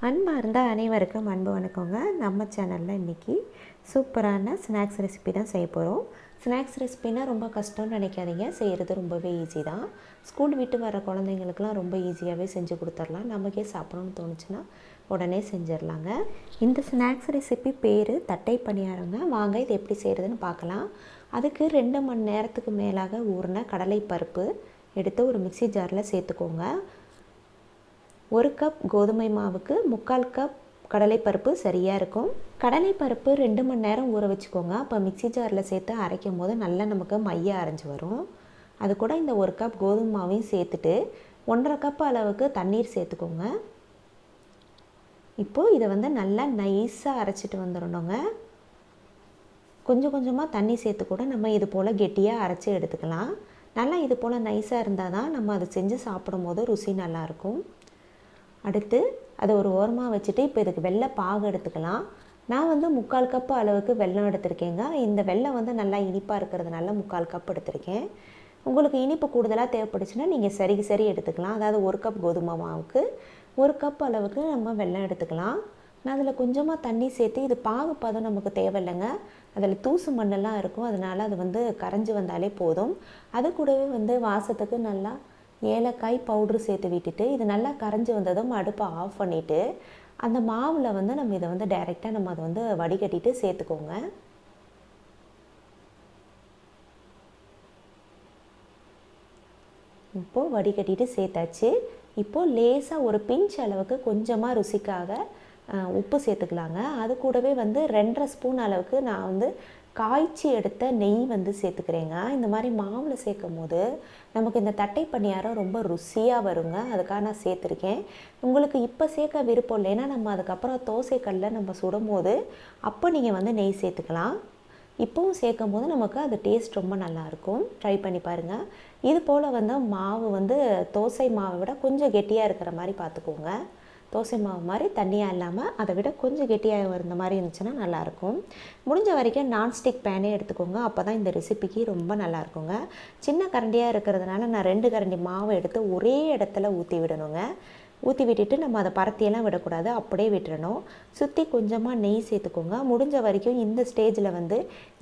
அன்பார்ந்த அனைவருக்கும் அன்பு வணக்கங்க. நம்ம சேனலில் இன்றைக்கி சூப்பரான ஸ்நாக்ஸ் ரெசிபி தான் செய்ய போகிறோம். ஸ்நாக்ஸ் ரெசிபினா ரொம்ப கஷ்டம்னு நினைக்காதீங்க, செய்கிறது ரொம்பவே ஈஸி தான். ஸ்கூல் விட்டு வர குழந்தைங்களுக்குலாம் ரொம்ப ஈஸியாகவே செஞ்சு கொடுத்துர்லாம். நமக்கே சாப்பிடணும்னு தோணுச்சுன்னா உடனே செஞ்சிடலாங்க. இந்த ஸ்நாக்ஸ் ரெசிபி பேர் தட்டை பணியாரங்க. வாங்க இது எப்படி செய்கிறதுன்னு பார்க்கலாம். அதுக்கு 2 மணி நேரத்துக்கு மேலாக ஊறின கடலை பருப்பு எடுத்து ஒரு மிக்ஸி ஜாரில் சேர்த்துக்கோங்க. 1 கப் கோதுமை மாவுக்கு 3/4 கப் கடலைப்பருப்பு சரியாக இருக்கும். கடலைப்பருப்பு 2 மணி நேரம் ஊற வச்சுக்கோங்க. அப்போ மிக்ஸி ஜாரில் சேர்த்து அரைக்கும் போது நல்லா நமக்கு மையாக அரைஞ்சி வரும். அது கூட இந்த 1 கப் கோதுமை மாவையும் சேர்த்துட்டு 1.5 கப் அளவுக்கு தண்ணீர் சேர்த்துக்கோங்க. இப்போது இதை நல்லா நைஸாக அரைச்சிட்டு வந்துடணுங்க. கொஞ்சம் கொஞ்சமாக தண்ணி சேர்த்து கூட நம்ம இது போல் கெட்டியாக அரைச்சி எடுத்துக்கலாம். நல்லா இது போல் நைஸாக இருந்தால் தான் நம்ம அதை செஞ்சு சாப்பிடும் போது ருசி நல்லாயிருக்கும். அடுத்து அதை ஒரு ஓரமாக வச்சுட்டு இப்போ இதுக்கு வெள்ளை பாகு எடுத்துக்கலாம். நான் 3/4 கப் அளவுக்கு வெல்லம் எடுத்திருக்கேங்க. இந்த வெல்லம் நல்லா இனிப்பாக இருக்கிறதுனால 3/4 கப் எடுத்திருக்கேன். உங்களுக்கு இனிப்பு கூடுதலாக தேவைப்படுச்சுன்னா நீங்கள் சரி எடுத்துக்கலாம். அதாவது 1 கப் கோதுமை மாவுக்கு 1 கப் அளவுக்கு நம்ம வெல்லம் எடுத்துக்கலாம். நான் அதில் கொஞ்சமாக தண்ணி சேர்த்து இது பாகு பதம் நமக்கு தேவையில்லைங்க. அதில் தூசு மண்ணெல்லாம் இருக்கும், அதனால் அது கரைஞ்சி வந்தாலே போதும். அது கூடவே வாசத்துக்கு நல்லா ஏலக்காய் பவுட்ரு சேர்த்து விட்டுட்டு இது நல்லா கரைஞ்சி வந்ததும் அடுப்பை ஆஃப் பண்ணிவிட்டு அந்த மாவில் நம்ம இதை டைரெக்டாக நம்ம அதை வடிகட்டிட்டு சேர்த்துக்கோங்க. இப்போது வடிகட்டிட்டு சேர்த்தாச்சு. இப்போது லேசாக ஒரு பிஞ்ச் அளவுக்கு கொஞ்சமாக ருசிக்காக உப்பு சேர்த்துக்கலாங்க. அது கூடவே 2.5 ஸ்பூன் அளவுக்கு நான் காய்ச்சி எடுத்த நெய் சேர்த்துக்கிறேங்க. இந்த மாதிரி மாவில் சேர்க்கும் போது நமக்கு இந்த தட்டை பணியாரம் ரொம்ப ருசியாக வருங்க. அதுக்காக நான் சேர்த்துருக்கேன். உங்களுக்கு இப்போ சேர்க்க விருப்பம் இல்லைன்னா நம்ம அதுக்கப்புறம் தோசைக்கல்லில் நம்ம சுடும் போது அப்போ நீங்கள் நெய் சேர்த்துக்கலாம். இப்போவும் சேர்க்கும் போது நமக்கு அது டேஸ்ட் ரொம்ப நல்லாயிருக்கும். ட்ரை பண்ணி பாருங்கள். இது போல் மாவு தோசை மாவை விட கொஞ்சம் கெட்டியாக இருக்கிற மாதிரி பார்த்துக்கோங்க. தோசை மாவு மாதிரி தண்ணியாக இல்லாமல் அதை விட கொஞ்சம் கெட்டியாக இருந்த மாதிரி இருந்துச்சுன்னா நல்லாயிருக்கும். முடிஞ்ச வரைக்கும் நான்ஸ்டிக் பேனே எடுத்துக்கோங்க. அப்போ தான் இந்த ரெசிபிக்கு ரொம்ப நல்லாயிருக்குங்க. சின்ன கரண்டியாக இருக்கிறதுனால நான் 2 கரண்டி மாவை எடுத்து ஒரே இடத்துல ஊற்றி விடணுங்க. ஊற்றி விட்டுட்டு நம்ம அதை பரத்தியெல்லாம் விடக்கூடாது, அப்படியே விட்டுறணும். சுற்றி கொஞ்சமாக நெய் சேர்த்துக்கோங்க. முடிஞ்ச வரைக்கும் இந்த ஸ்டேஜில்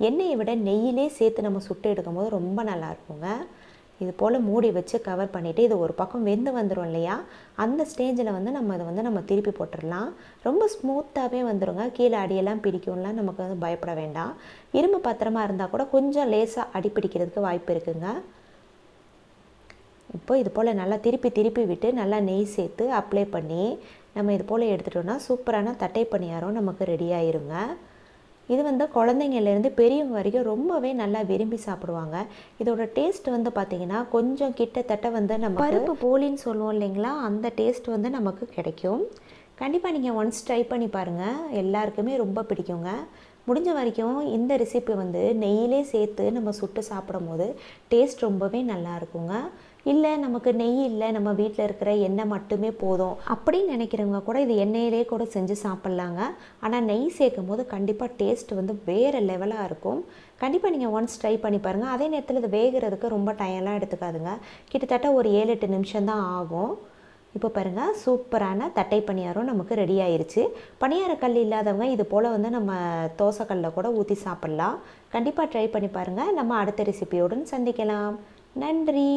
எண்ணெயை விட நெய்யிலே சேர்த்து நம்ம சுட்டு எடுக்கும் போது ரொம்ப நல்லாயிருக்குங்க. இது போல் மூடி வச்சு கவர் பண்ணிவிட்டு இது ஒரு பக்கம் வெந்து வந்துடும் இல்லையா, அந்த ஸ்டேஜில் நம்ம இதை நம்ம திருப்பி போட்டுடலாம். ரொம்ப ஸ்மூத்தாகவே வந்துடுங்க. கீழே அடியெல்லாம் பிடிக்கும்லாம் நமக்கு பயப்பட வேண்டாம். இரும்பு பாத்திரமாக இருந்தால் கூட கொஞ்சம் லேசாக அடி பிடிக்கிறதுக்கு வாய்ப்பு இருக்குங்க. இப்போ இது போல் நல்லா திருப்பி விட்டு நல்லா நெய் சேர்த்து அப்ளை பண்ணி நம்ம இது போல் எடுத்துட்டோம்னா சூப்பரான தட்டை பணியாரம் நமக்கு ரெடி ஆயிருங்க. இது குழந்தைங்கள்லேருந்து பெரியவங்க வரைக்கும் ரொம்பவே நல்லா விரும்பி சாப்பிடுவாங்க. இதோட டேஸ்ட் பார்த்திங்கன்னா கொஞ்சம் கிட்டத்தட்ட நம்ம பருப்பு போலின்னு சொல்லுவோம் இல்லைங்களா, அந்த டேஸ்ட் நமக்கு கிடைக்கும். கண்டிப்பாக நீங்கள் ஒன்ஸ் ட்ரை பண்ணி பாருங்கள், எல்லாருக்குமே ரொம்ப பிடிக்குங்க. முடிஞ்ச வரைக்கும் இந்த ரெசிபி நெய்யிலே சேர்த்து நம்ம சுட்டு சாப்பிடும் போது டேஸ்ட் ரொம்பவே நல்லா இருக்குங்க. இல்லை நமக்கு நெய் இல்லை, நம்ம வீட்டில் இருக்கிற எண்ணெய் மட்டுமே போதும் அப்படின்னு நினைக்கிறவங்க கூட இது எண்ணெயிலே கூட செஞ்சு சாப்பிட்லாங்க. ஆனால் நெய் சேர்க்கும் போது கண்டிப்பாக டேஸ்ட் வேறு லெவலாக இருக்கும். கண்டிப்பாக நீங்கள் ஒன்ஸ் ட்ரை பண்ணி பாருங்கள். அதே நேரத்தில் இது வேகிறதுக்கு ரொம்ப டைம்லாம் எடுத்துக்காதுங்க. கிட்டத்தட்ட ஒரு 7-8 நிமிஷம் தான் ஆகும். இப்போ பாருங்கள், சூப்பரான தட்டை பணியாரம் நமக்கு ரெடி ஆயிடுச்சு. பணியாரக்கல் இல்லாதவங்க இது போல் நம்ம தோசைக்கல்லில் கூட ஊற்றி சாப்பிட்லாம். கண்டிப்பாக ட்ரை பண்ணி பாருங்கள். நம்ம அடுத்த ரெசிபியோடு சந்திக்கலாம். நன்றி.